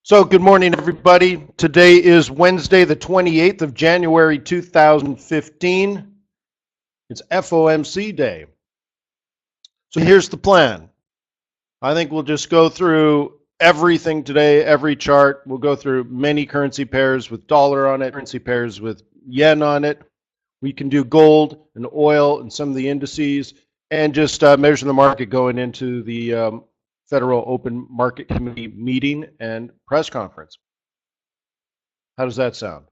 So good morning, everybody. Today is Wednesday, the 28th of January, 2015. It's FOMC day. So here's the plan. I think we'll just go through everything today, every chart. We'll go through many currency pairs with dollar on it, currency pairs with yen on it. We can do gold and oil and some of the indices and just measure the market going into the Federal Open Market Committee meeting and press conference. How does that sound?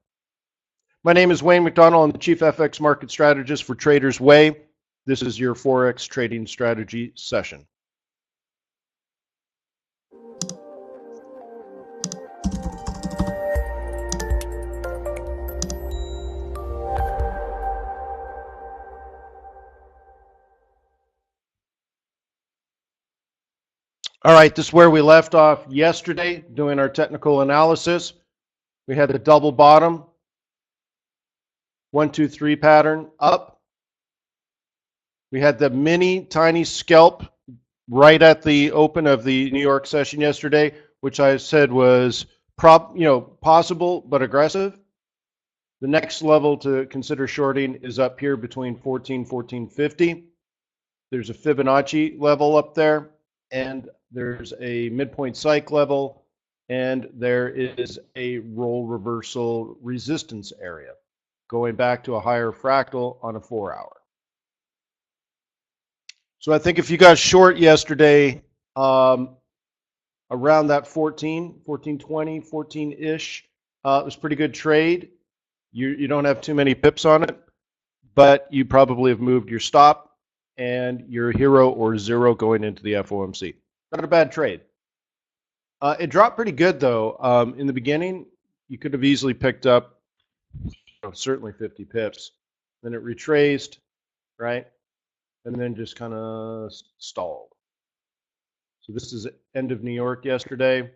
My name is Wayne McDonald. I'm the Chief FX Market Strategist for Traders Way. This is your Forex trading strategy session. All right, this is where we left off yesterday doing our technical analysis. We had the double bottom, 1, 2, 3 pattern up. We had the mini tiny scalp right at the open of the New York session yesterday, which I said was possible but aggressive. The next level to consider shorting is up here between 1450. There's a Fibonacci level up there, and there's a midpoint psych level, and there is a roll reversal resistance area going back to a higher fractal on a 4-hour. So I think if you got short yesterday around that 1420, 14-ish, it was a pretty good trade. You don't have too many pips on it, but you probably have moved your stop and your hero or zero going into the FOMC. Not a bad trade. It dropped pretty good, though. In the beginning, you could have easily picked up certainly 50 pips. Then it retraced, right? And then just kind of stalled. So this is end of New York yesterday.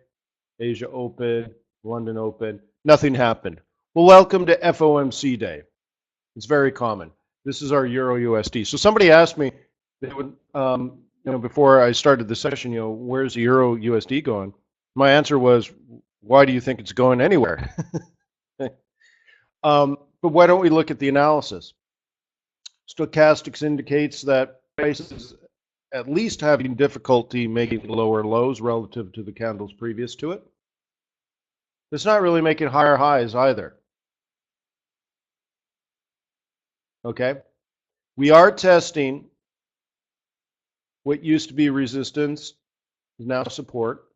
Asia open, London open. Nothing happened. Well, welcome to FOMC day. It's very common. This is our Euro USD. So somebody asked me, they would, before I started the session, where's the Euro USD going? My answer was, why do you think it's going anywhere? But why don't we look at the analysis? Stochastics indicates that price is at least having difficulty making lower lows relative to the candles previous to it. It's not really making higher highs either. Okay, we are testing what used to be resistance is now support.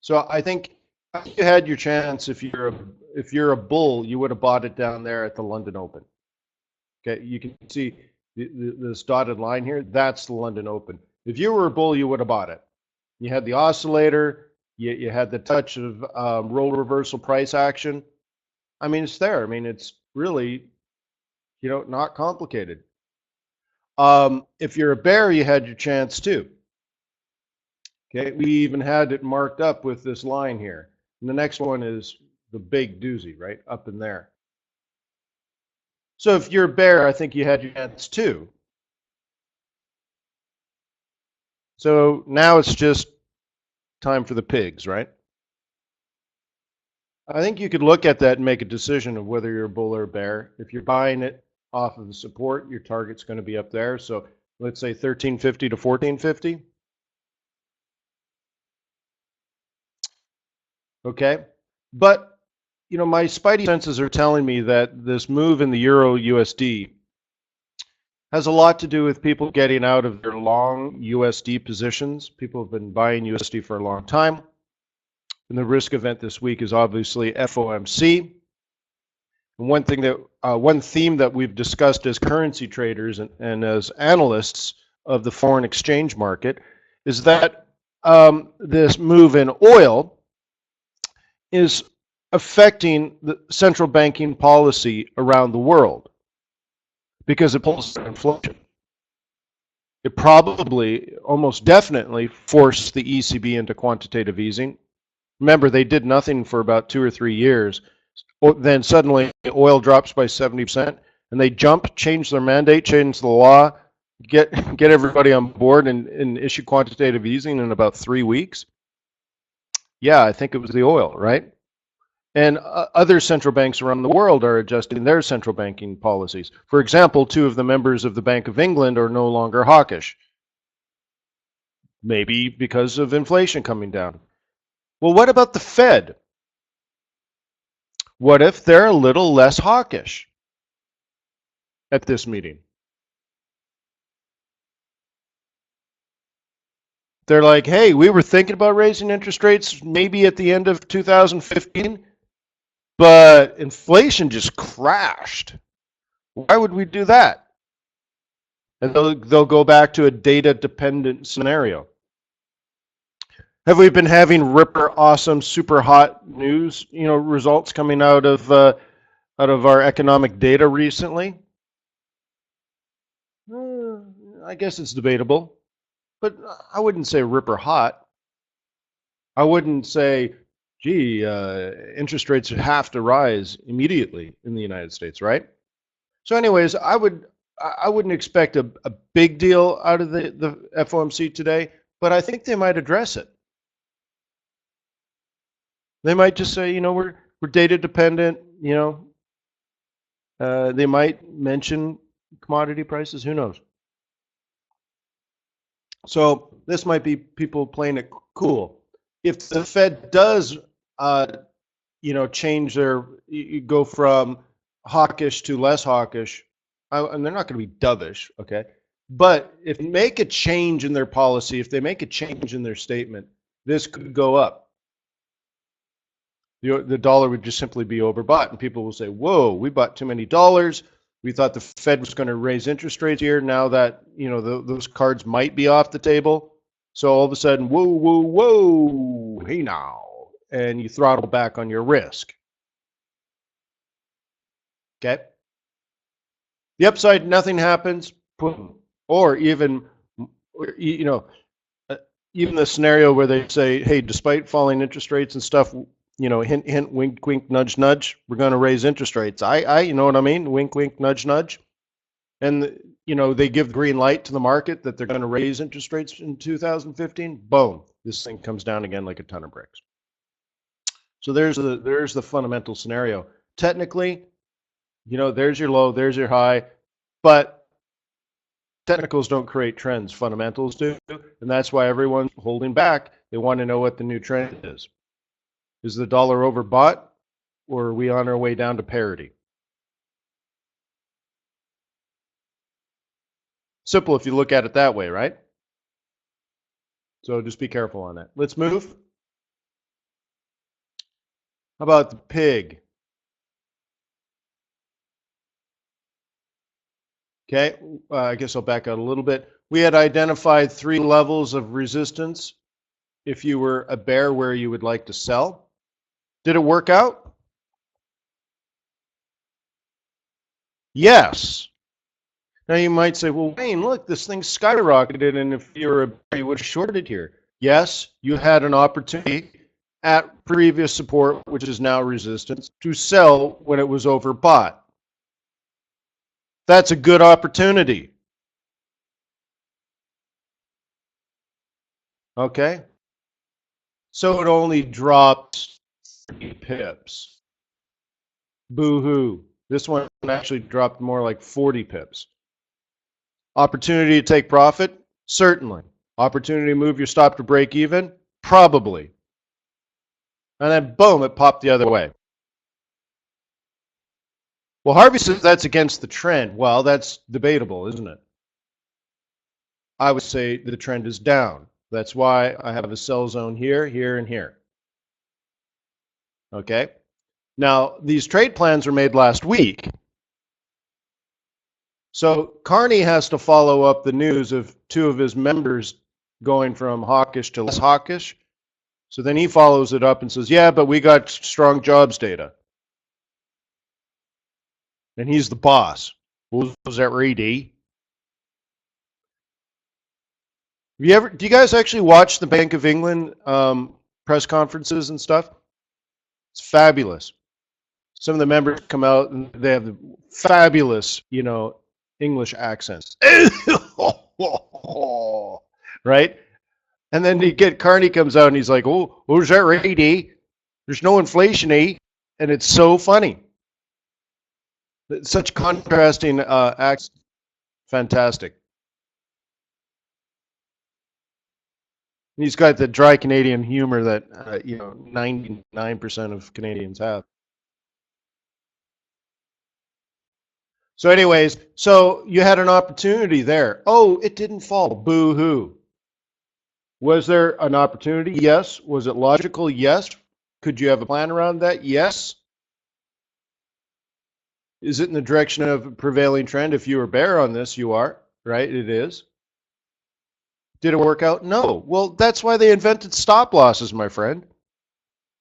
So I think you had your chance. If you're a bull, you would have bought it down there at the London Open. Okay, you can see this dotted line here. That's the London Open. If you were a bull, you would have bought it. You had the oscillator. You had the touch of roll reversal price action. I mean, it's there. I mean, it's really, not complicated. If you're a bear, you had your chance too. Okay, we even had it marked up with this line here. And the next one is the big doozy, right up in there. So if you're a bear, I think you had your chance too. So now it's just time for the pigs, right? I think you could look at that and make a decision of whether you're a bull or a bear. If you're buying it off of the support, your target's going to be up there. So let's say 1350 to 1450. Okay, but my spidey senses are telling me that this move in the Euro USD has a lot to do with people getting out of their long USD positions. People have been buying USD for a long time. And the risk event this week is obviously FOMC. And one theme that we've discussed as currency traders and as analysts of the foreign exchange market is that this move in oil is affecting the central banking policy around the world because it pulls down inflation. It probably, almost definitely, forced the ECB into quantitative easing. Remember, they did nothing for about 2 or 3 years. Then suddenly oil drops by 70%, and they change their mandate, change the law, get everybody on board and issue quantitative easing in about 3 weeks. Yeah, I think it was the oil, right? And other central banks around the world are adjusting their central banking policies. For example, two of the members of the Bank of England are no longer hawkish, maybe because of inflation coming down. Well, what about the Fed? What if they're a little less hawkish at this meeting? They're like, hey, we were thinking about raising interest rates maybe at the end of 2015, but inflation just crashed. Why would we do that? And they'll go back to a data dependent scenario. Have we been having ripper awesome, super hot news, results coming out of our economic data recently? I guess it's debatable, but I wouldn't say ripper hot. I wouldn't say, gee, interest rates have to rise immediately in the United States, right? So, anyways, I wouldn't expect a big deal out of the FOMC today, but I think they might address it. They might just say, we're data dependent. They might mention commodity prices. Who knows? So this might be people playing it cool. If the Fed does, change you go from hawkish to less hawkish, and they're not going to be dovish, okay? But if they make a change in their policy, if they make a change in their statement, this could go up. The dollar would just simply be overbought, and people will say, whoa, we bought too many dollars. We thought the Fed was going to raise interest rates here. Now that, those cards might be off the table. So all of a sudden, whoa, whoa, whoa, hey now. And you throttle back on your risk. Okay? The upside, nothing happens. Boom. Or even, even the scenario where they say, hey, despite falling interest rates and stuff, hint, hint, wink, wink, nudge, nudge, we're going to raise interest rates. You know what I mean? Wink, wink, nudge, nudge. And, they give the green light to the market that they're going to raise interest rates in 2015. Boom. This thing comes down again like a ton of bricks. So there's the fundamental scenario. Technically, there's your low, there's your high, but technicals don't create trends. Fundamentals do. And that's why everyone's holding back. They want to know what the new trend is. Is the dollar overbought, or are we on our way down to parity? Simple if you look at it that way, right? So just be careful on that. Let's move. How about the pig? Okay, I guess I'll back out a little bit. We had identified 3 levels of resistance if you were a bear where you would like to sell. Did it work out? Yes. Now you might say, well, Wayne, look, this thing skyrocketed, and if you were a bear, you would have shorted here. Yes, you had an opportunity at previous support, which is now resistance, to sell when it was overbought. That's a good opportunity. Okay? So it only dropped 30 pips. Boo-hoo. This one actually dropped more like 40 pips. Opportunity to take profit? Certainly. Opportunity to move your stop to break even? Probably. And then boom, it popped the other way. Well, Harvey says that's against the trend. Well, that's debatable, isn't it? I would say the trend is down. That's why I have a sell zone here, here, and here. Okay? Now, these trade plans were made last week. So Carney has to follow up the news of 2 of his members going from hawkish to less hawkish. So then he follows it up and says, yeah, but we got strong jobs data. And he's the boss. Was that Ray? Do you guys actually watch the Bank of England press conferences and stuff? It's fabulous. Some of the members come out and they have fabulous, English accents. Right? And then you get Carney comes out and he's like, "Oh, who's that rate, eh? There's no inflation, eh?" And it's so funny. Such contrasting acts. Fantastic. He's got the dry Canadian humor that 99% of Canadians have. So, anyways, so you had an opportunity there. Oh, it didn't fall. Boo hoo. Was there an opportunity? Yes. Was it logical? Yes. Could you have a plan around that? Yes. Is it in the direction of prevailing trend? If you were bear on this, you are, right? It is. Did it work out? No. Well, that's why they invented stop losses, my friend.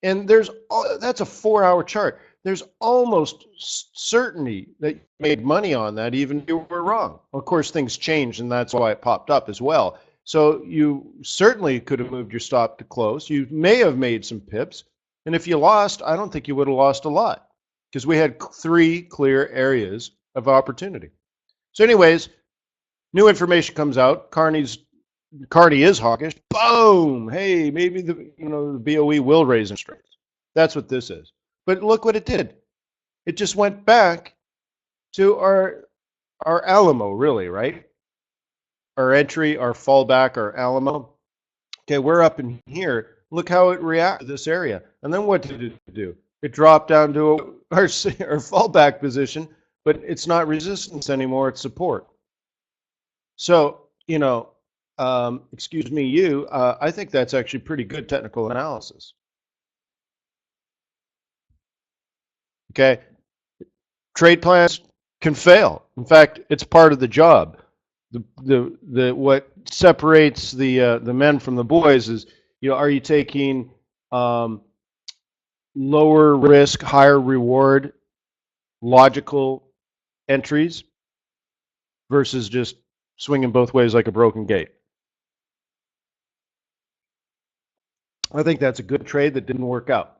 And that's a 4-hour chart. There's almost certainty that you made money on that, even if you were wrong. Of course, things changed, and that's why it popped up as well. So you certainly could have moved your stop to close. You may have made some pips. And if you lost, I don't think you would have lost a lot because we had 3 clear areas of opportunity. So, anyways, new information comes out. Carney is hawkish. Boom! Hey, maybe the BOE will raise interest rates. That's what this is. But look what it did. It just went back to our Alamo, really, right? Our entry, our fallback, our Alamo. Okay, we're up in here. Look how it reacted to this area. And then what did it do? It dropped down to our fallback position, but it's not resistance anymore, it's support. So, excuse me, I think that's actually pretty good technical analysis. Okay, trade plans can fail. In fact, it's part of the job. The what separates the men from the boys is, are you taking lower risk, higher reward, logical entries versus just swinging both ways like a broken gate? I think that's a good trade that didn't work out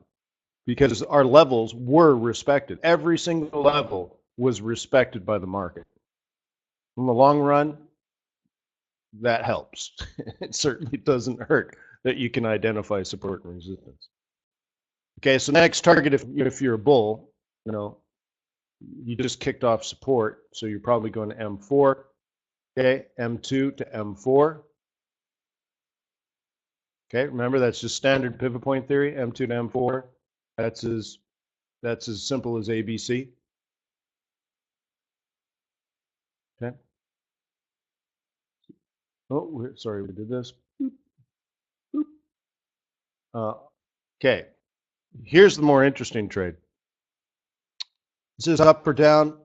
because our levels were respected. Every single level was respected by the market. In the long run, that helps. It certainly doesn't hurt that you can identify support and resistance. Okay, so next target, if you're a bull, you just kicked off support, so you're probably going to M4. Okay, M2 to M4. Okay, remember that's just standard pivot point theory, M2 to M4. That's as simple as ABC. Okay. Oh, sorry, we did this. Okay, here's the more interesting trade. This is up or down.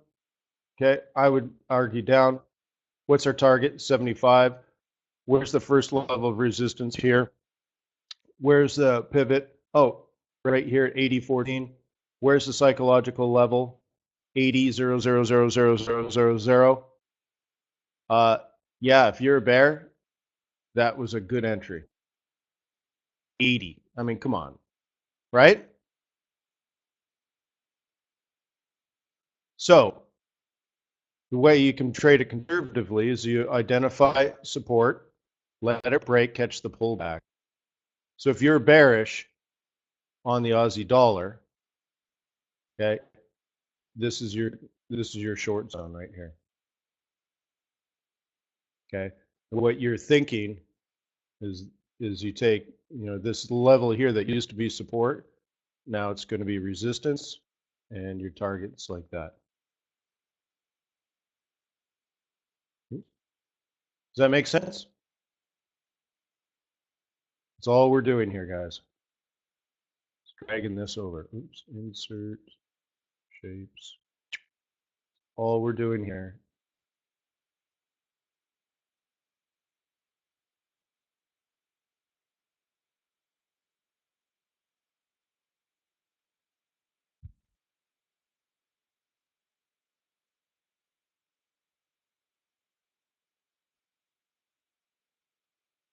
Okay, I would argue down. What's our target? 75. Where's the first level of resistance here? Where's the pivot? Oh, right here at 80.14. Where's the psychological level? 80.000000. Yeah, if you're a bear, that was a good entry. 80. I mean, come on, right? So the way you can trade it conservatively is you identify support, let it break, catch the pullback. So if you're bearish on the Aussie dollar, okay, this is your short zone right here. Okay, and what you're thinking is you take this level here that used to be support, now it's going to be resistance, and your target's like that. Does that make sense? That's all we're doing here, guys. Just dragging this over. Oops, insert shapes. All we're doing here.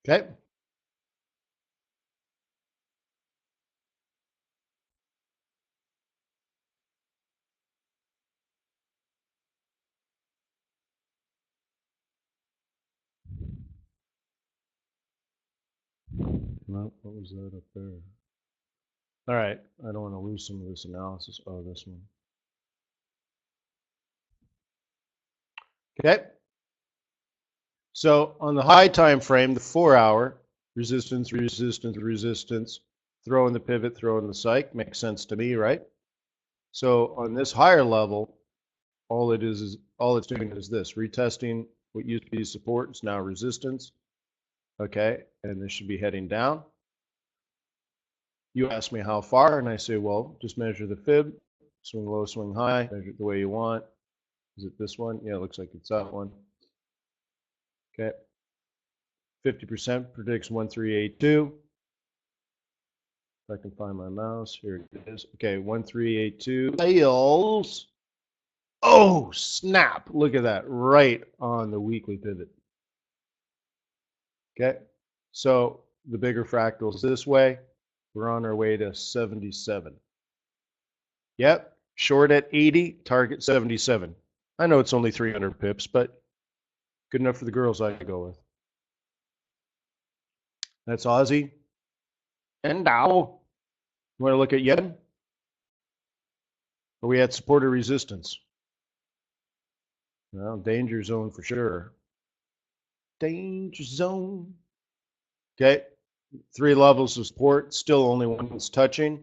Okay. Well, what was that up there? All right, I don't want to lose some of this analysis. Oh, this one. Okay. So on the high time frame, the 4-hour, resistance, resistance, resistance, throw in the pivot, throw in the psych, makes sense to me, right? So on this higher level, all it's doing is this, retesting what used to be support, is now resistance. Okay, and this should be heading down. You ask me how far, and I say, well, just measure the fib, swing low, swing high, measure it the way you want. Is it this one? Yeah, it looks like it's that one. Okay. 50% predicts 1382. If I can find my mouse, here it is. Okay, 1382 fails. Oh, snap. Look at that, right on the weekly pivot. Okay, so the bigger fractals this way. We're on our way to 77. Yep, short at 80, target 77. I know it's only 300 pips, but good enough for the girls I go with. That's Aussie. And Dow. You want to look at yen? Are we at support or resistance? Well, danger zone for sure. Danger zone. Okay, 3 levels of support, still only one that's touching.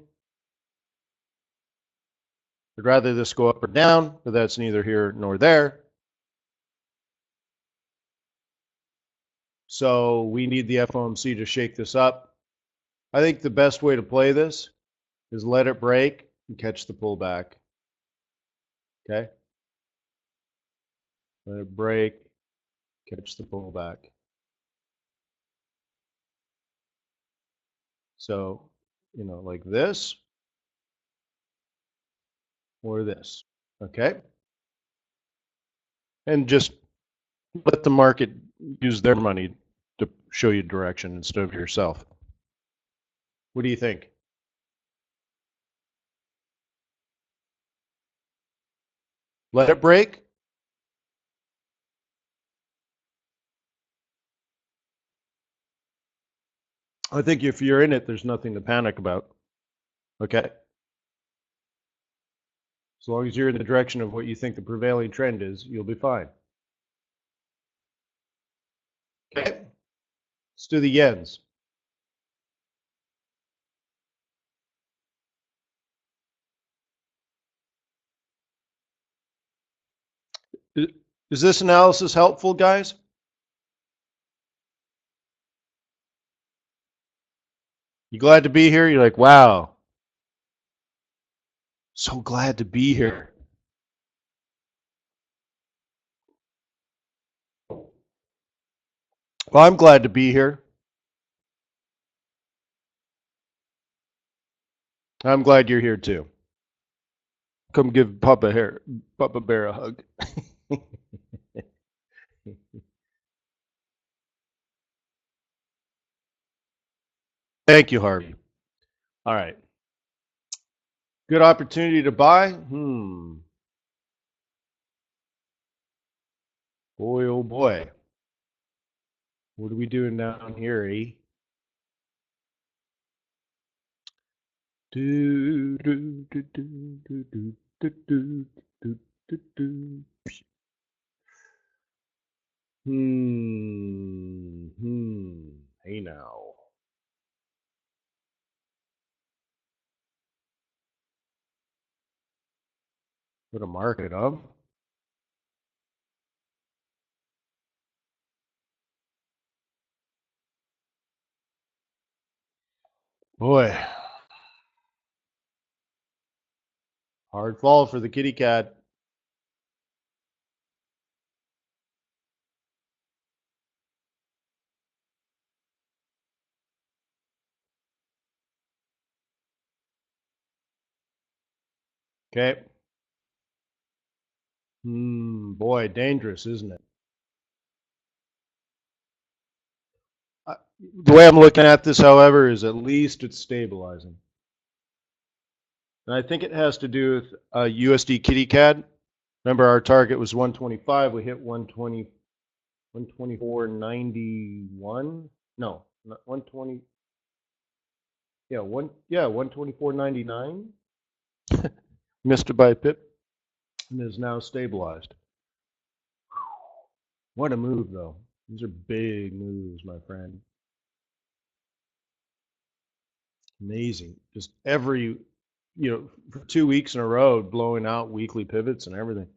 I'd rather this go up or down, but that's neither here nor there. So we need the FOMC to shake this up. I think the best way to play this is let it break and catch the pullback. Okay? Let it break, catch the pullback. So, like this or this. Okay? And just let the market use their money to show you direction instead of yourself. What do you think? Let it break? I think if you're in it, there's nothing to panic about. Okay? As long as you're in the direction of what you think the prevailing trend is, you'll be fine. Okay? Let's do the yens. Is this analysis helpful, guys? You glad to be here? You're like, wow, so glad to be here. Well, I'm glad to be here. I'm glad you're here too. Come give Papa Bear a hug. Thank you, Harvey. All right. Good opportunity to buy? Boy, oh boy. What are we doing down here, eh? Do, do, do, do, do, do, do, do, do, do, do. Hey now. What a market, huh? Boy. Hard fall for the kitty cat. Okay. Boy, dangerous, isn't it? The way I'm looking at this, however, is at least it's stabilizing. And I think it has to do with USD kitty cat. Remember, our target was 125. We hit 120, 124.91. No, not 120. Yeah, 124.99. Missed it by a pip and is now stabilized. What a move, though. These are big moves, my friend. Amazing. Just for 2 weeks in a row, blowing out weekly pivots and everything.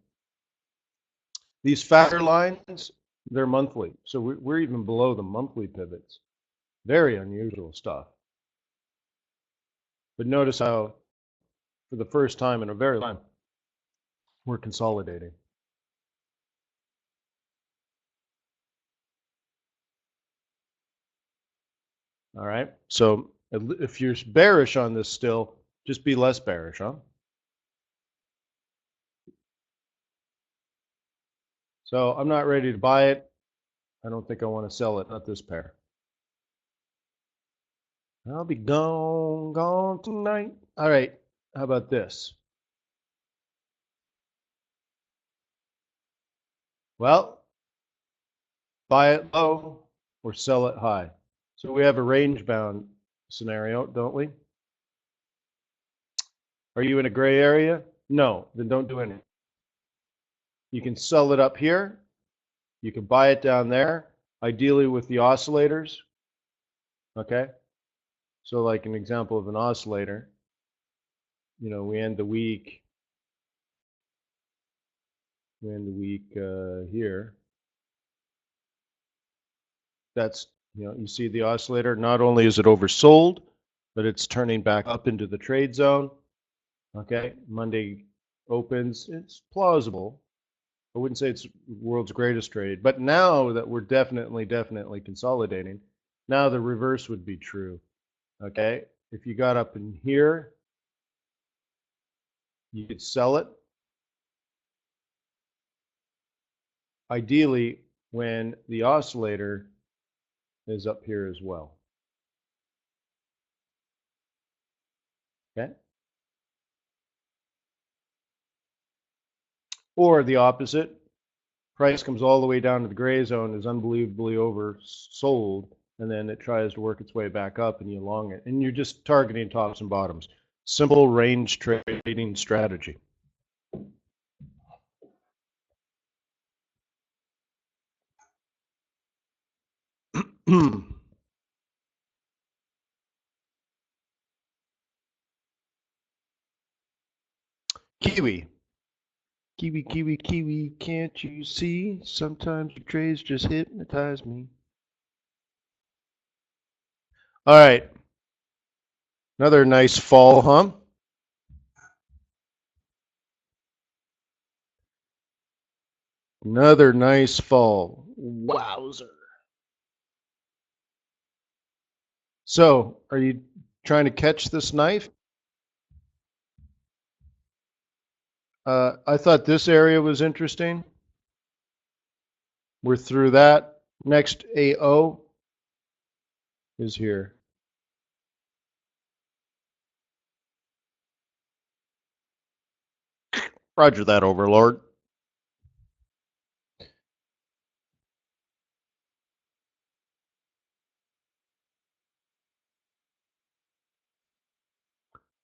These fatter lines, they're monthly. So we're even below the monthly pivots. Very unusual stuff. But notice how, for the first time in a very long time, we're consolidating. All right. So if you're bearish on this still, just be less bearish, huh? So I'm not ready to buy it. I don't think I want to sell it, not this pair. I'll be gone tonight. All right. How about this? Well, buy it low or sell it high. So we have a range bound scenario, don't we? Are you in a gray area? No, then don't do anything. You can sell it up here. You can buy it down there, ideally with the oscillators. Okay? So like an example of an oscillator, we end the week here. That's, you see the oscillator, not only is it oversold, but it's turning back up into the trade zone. Okay, Monday opens, it's plausible. I wouldn't say it's world's greatest trade, but now that we're definitely consolidating, now the reverse would be true. Okay, if you got up in here, you could sell it. Ideally, when the oscillator is up here as well. Okay. Or the opposite, price comes all the way down to the gray zone, is unbelievably oversold, and then it tries to work its way back up and you long it. And you're just targeting tops and bottoms. Simple range trading strategy. Kiwi. Kiwi, can't you see? Sometimes your trades just hypnotize me. All right. Another nice fall, huh? Another nice fall. Wowzer. So, are you trying to catch this knife? I thought this area was interesting. We're through that. Next AO is here. Roger that, Overlord.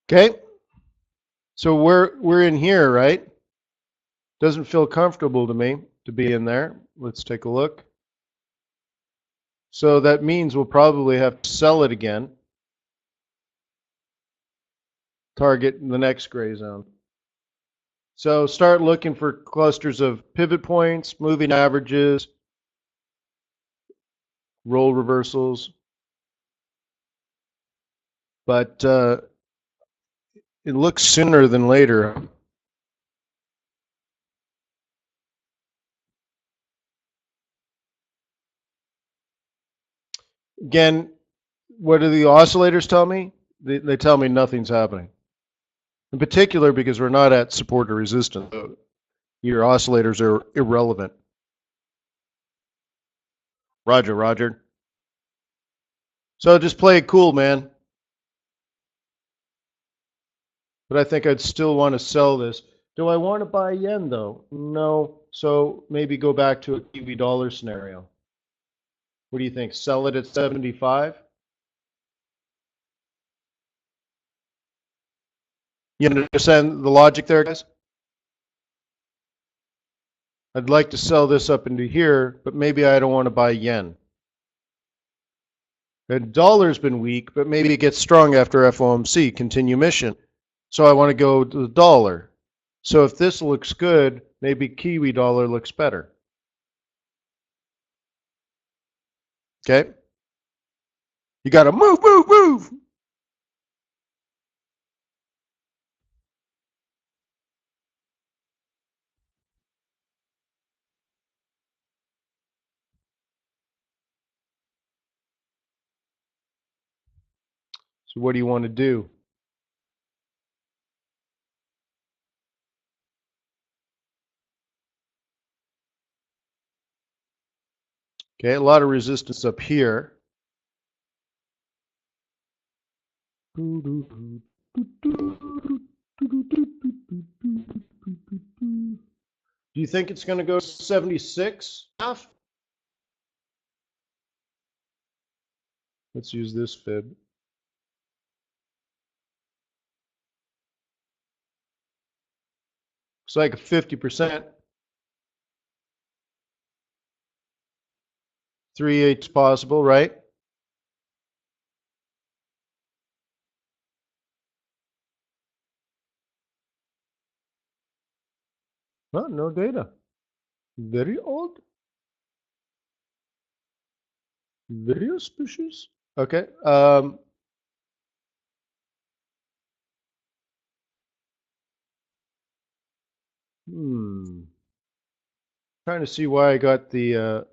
Okay. So we're in here, right? Doesn't feel comfortable to me to be in there. Let's take a look. So that means we'll probably have to sell it again. Target the next gray zone. So start looking for clusters of pivot points, moving averages, roll reversals. But it looks sooner than later. Again, what do the oscillators tell me? They tell me nothing's happening. In particular, because we're not at support or resistance. Your oscillators are irrelevant. Roger. So just play it cool, man. But I think I'd still want to sell this. Do I want to buy yen, though? No. So maybe go back to a Kiwi dollar scenario. What do you think? Sell it at 75? You understand the logic there, guys? I'd like to sell this up into here, but maybe I don't want to buy yen. The dollar's been weak, but maybe it gets strong after FOMC, continue mission. So I want to go to the dollar. So if this looks good, maybe Kiwi dollar looks better. Okay? You got to move, move, move. So what do you want to do? Okay, a lot of resistance up here. Do you think it's going to go 76 half? Let's use this fib. It's like a 50%. 3/8 possible, right? Well, no data. Very odd. Very auspicious. Okay. Trying to see why I got the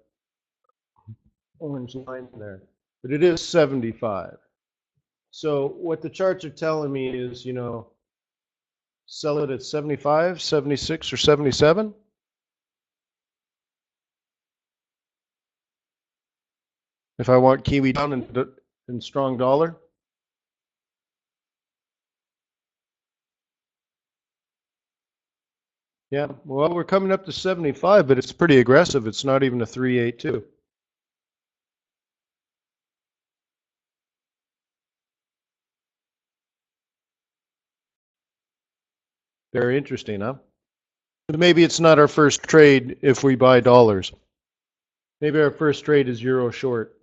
orange line there. But it is 75. So what the charts are telling me is, sell it at 75, 76, or 77. If I want Kiwi down in strong dollar. Yeah, well, we're coming up to 75, but it's pretty aggressive. It's not even a 382. Very interesting, huh? Maybe it's not our first trade if we buy dollars. Maybe our first trade is euro short.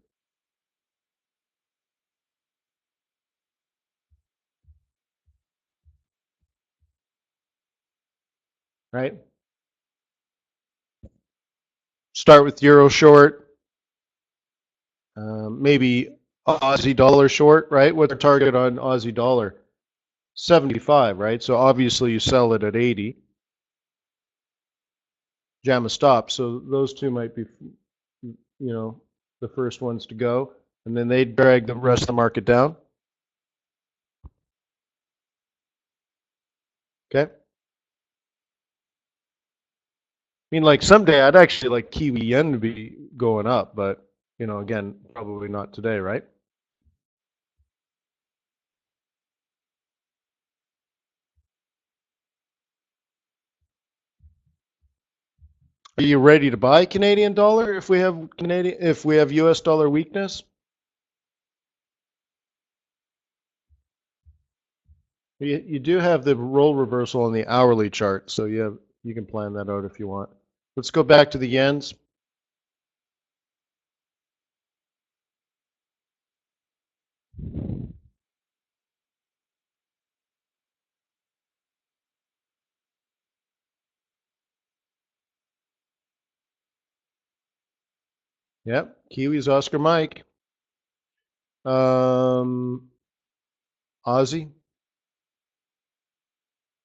Right? Start with euro short, maybe Aussie dollar short, right? What's our target on Aussie dollar? 75, right? So obviously you sell it at 80. Jam a stop. So those two might be, the first ones to go. And then they drag the rest of the market down. Okay? I mean, like someday I'd actually like Kiwi yen to be going up, but, again, probably not today, right? Are you ready to buy Canadian dollar if we have US dollar weakness? You do have the roll reversal on the hourly chart, so you can plan that out if you want. Let's go back to the yens. Yep, Kiwis, Oscar Mike. Aussie.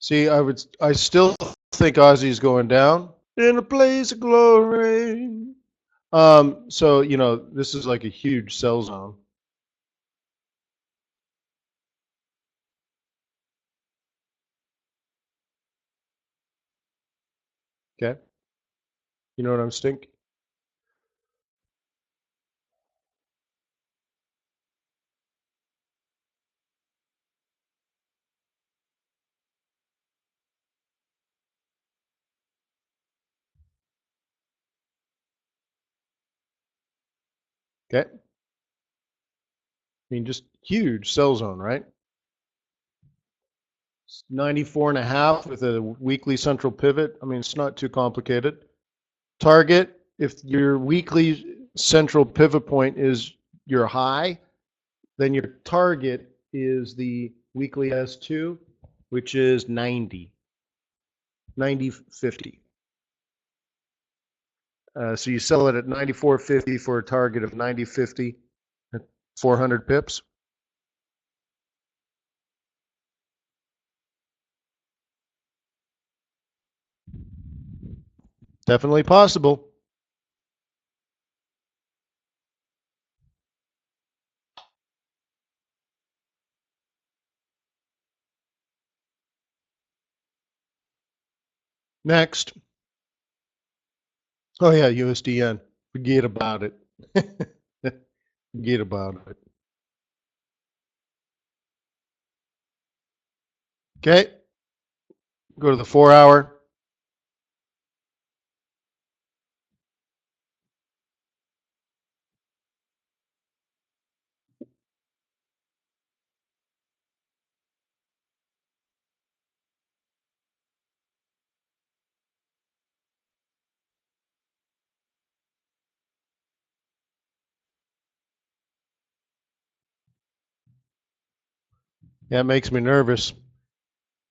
See, I still think Aussie's going down in a blaze of glory. So this is like a huge sell zone. Okay, you know what I'm thinking? Okay, I mean just huge sell zone, right? It's 94.5 with a weekly central pivot. I mean, it's not too complicated. Target, if your weekly central pivot point is your high, then your target is the weekly S2, which is 90.50. So you sell it at 94.50 for a target of 90.50 at 400 pips. Definitely possible. Next. Oh yeah, USDN. Forget about it. Forget about it. Okay. Go to the 4 hour. Yeah, it makes me nervous.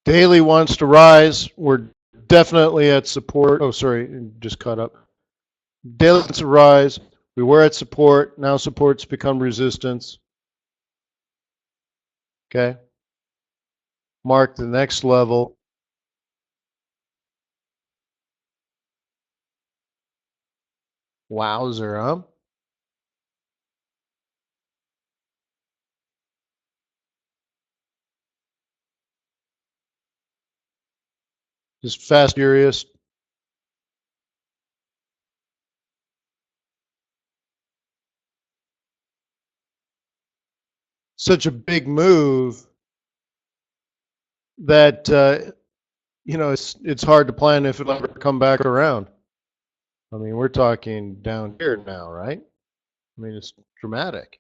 Daily wants to rise. We're definitely at support. Oh, sorry, just caught up. Daily wants to rise. We were at support. Now support's become resistance. Okay. Mark the next level. Wowzer, huh? Just fast, furious. Such a big move that it's hard to plan if it'll ever come back around. I mean, we're talking down here now, right? I mean, it's dramatic.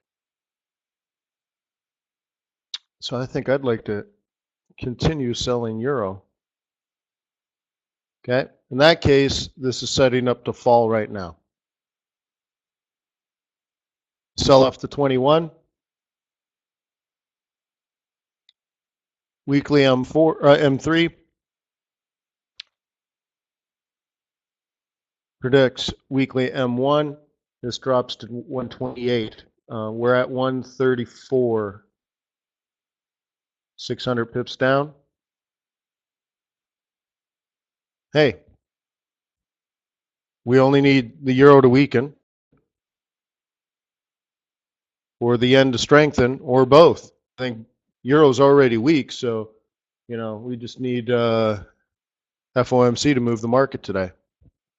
So I think I'd like to continue selling euro. Okay. In that case, this is setting up to fall right now. Sell off to 21. Weekly M3 predicts weekly M1. This drops to 128. We're at 134. 600 pips down. Hey, we only need the euro to weaken or the yen to strengthen or both. I think euro's already weak, so we just need FOMC to move the market today.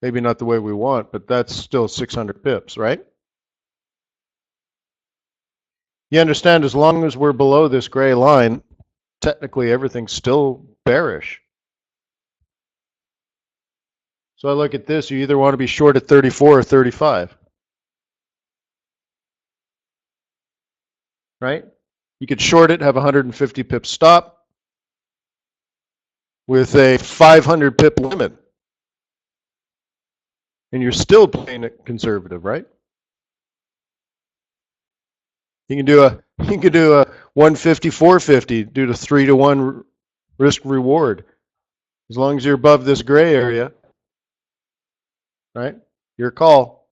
Maybe not the way we want, but that's still 600 pips, right? You understand, as long as we're below this gray line, technically everything's still bearish. So I look at this, you either want to be short at 34 or 35. Right? You could short it, have 150 pip stop with a 500 pip limit. And you're still playing it conservative, right? You can do a 150, 450 due to 3-to-1 risk reward. As long as you're above this gray area, right? Your call.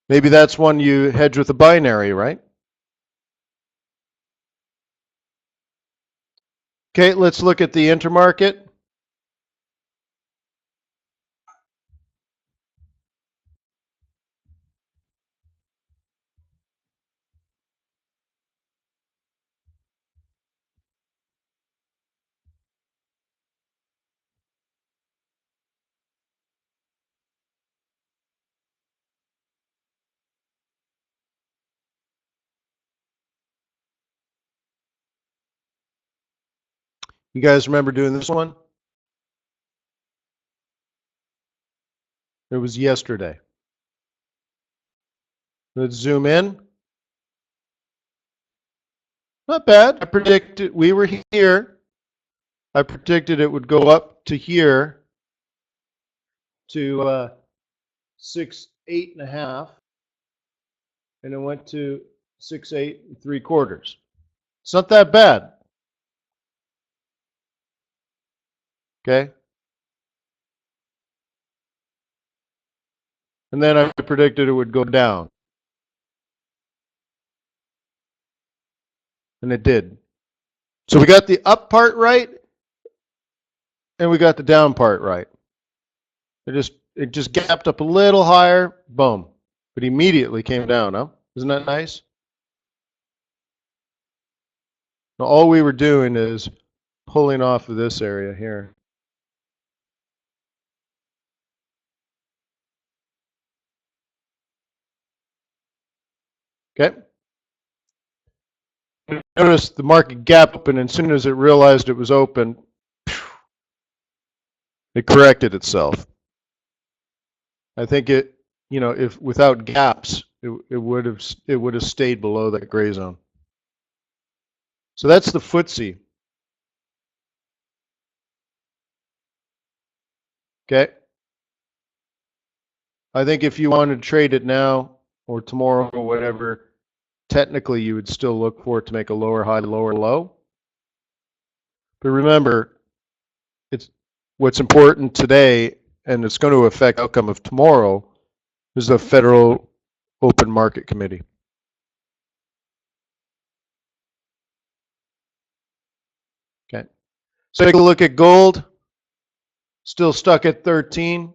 Maybe that's one you hedge with a binary, right? Okay, let's look at the intermarket. You guys remember doing this one? It was yesterday. Let's zoom in. Not bad. I predicted we were here. I predicted it would go up to here to 6'8.5", and it went to 6'8 3/4". It's not that bad. Okay. And then I predicted it would go down. And it did. So we got the up part right, and we got the down part right. It just gapped up a little higher, boom. But immediately came down, huh? Isn't that nice? Now, all we were doing is pulling off of this area here. Okay. Notice the market gap open, and as soon as it realized it was open, it corrected itself. I think it, if without gaps, it would have stayed below that gray zone. So that's the FTSE. Okay. I think if you wanted to trade it now or tomorrow or whatever, technically you would still look for it to make a lower high, lower low. But remember, it's what's important today, and it's going to affect the outcome of tomorrow, is the Federal Open Market Committee. Okay. So take a look at gold. Still stuck at 13.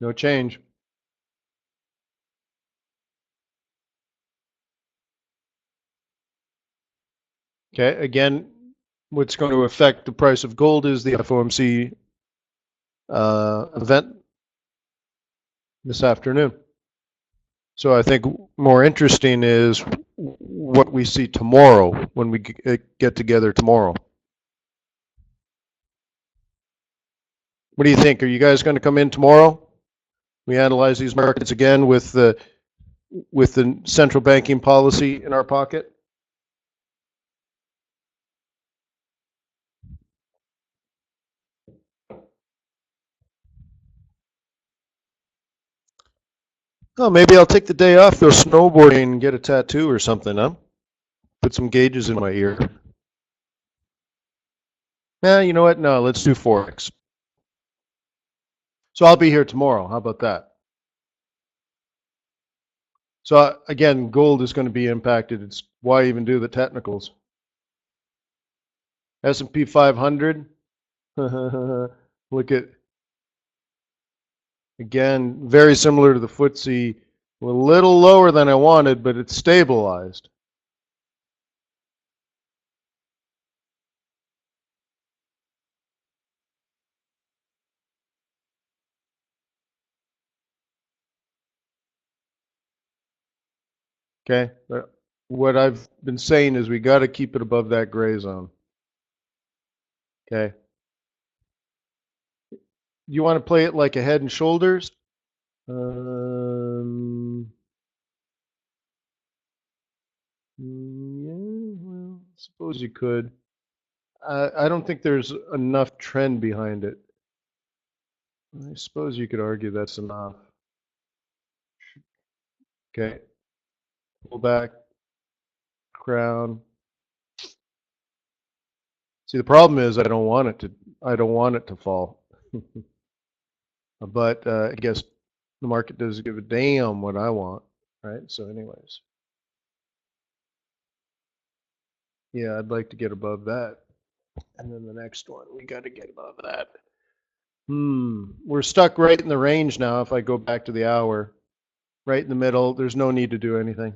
No change. Okay, again, what's going to affect the price of gold is the FOMC event this afternoon. So I think more interesting is what we see tomorrow when we get together tomorrow. What do you think? Are you guys going to come in tomorrow? We analyze these markets again with the central banking policy in our pocket. Oh, maybe I'll take the day off, go snowboarding, and get a tattoo or something, huh? Put some gauges in my ear. Yeah, you know what? No, let's do Forex. So I'll be here tomorrow. How about that? So again, gold is going to be impacted. It's why even do the technicals. S&P 500. Look at, again, very similar to the FTSE. A little lower than I wanted, but it's stabilized. Okay, but what I've been saying is we got to keep it above that gray zone. Okay. You want to play it like a head and shoulders? Yeah, well, I suppose you could. I don't think there's enough trend behind it. I suppose you could argue that's enough. Okay. Pull back, crown. See, the problem is I don't want it to fall. But I guess the market doesn't give a damn what I want, right? So anyways. Yeah, I'd like to get above that. And then the next one, we got to get above that. We're stuck right in the range now. If I go back to the hour, right in the middle, there's no need to do anything.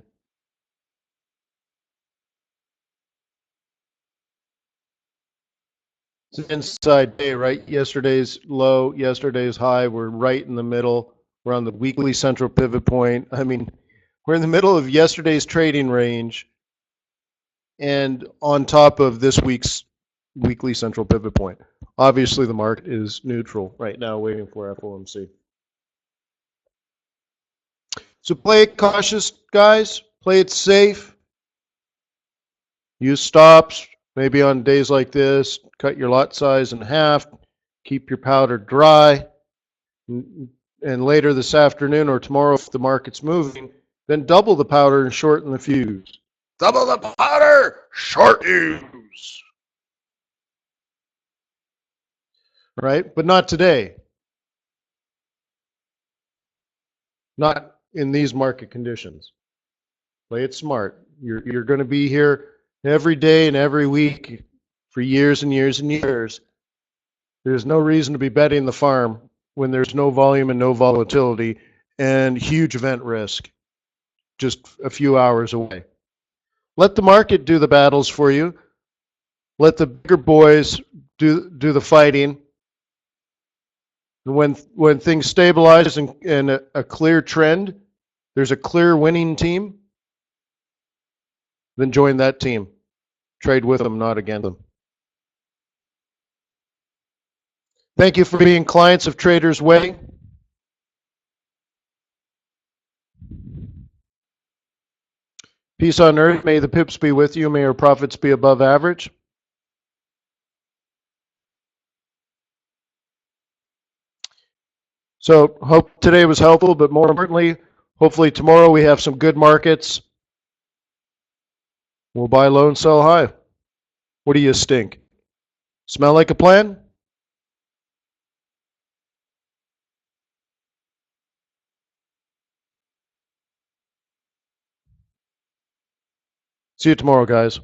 It's an inside day, right? Yesterday's low, yesterday's high. We're right in the middle. We're on the weekly central pivot point. I mean, we're in the middle of yesterday's trading range and on top of this week's weekly central pivot point. Obviously, the market is neutral right now, waiting for FOMC. So play it cautious, guys. Play it safe. Use stops. Maybe on days like this, cut your lot size in half. Keep your powder dry. And later this afternoon or tomorrow, if the market's moving, then double the powder and shorten the fuse. Double the powder, short fuse. Right? But not today. Not in these market conditions. Play it smart. You're going to be here every day and every week for years and years and years. There's no reason to be betting the farm when there's no volume and no volatility and huge event risk just a few hours away. Let the market do the battles for you. Let the bigger boys do the fighting. And when things stabilize and a clear trend, there's a clear winning team, then join that team. Trade with them, not against them. Thank you for being clients of Traders Way. Peace on earth. May the pips be with you. May your profits be above average. So hope today was helpful, but more importantly, hopefully tomorrow we have some good markets. We'll buy low and sell high. What do you stink? Smell like a plan? See you tomorrow, guys.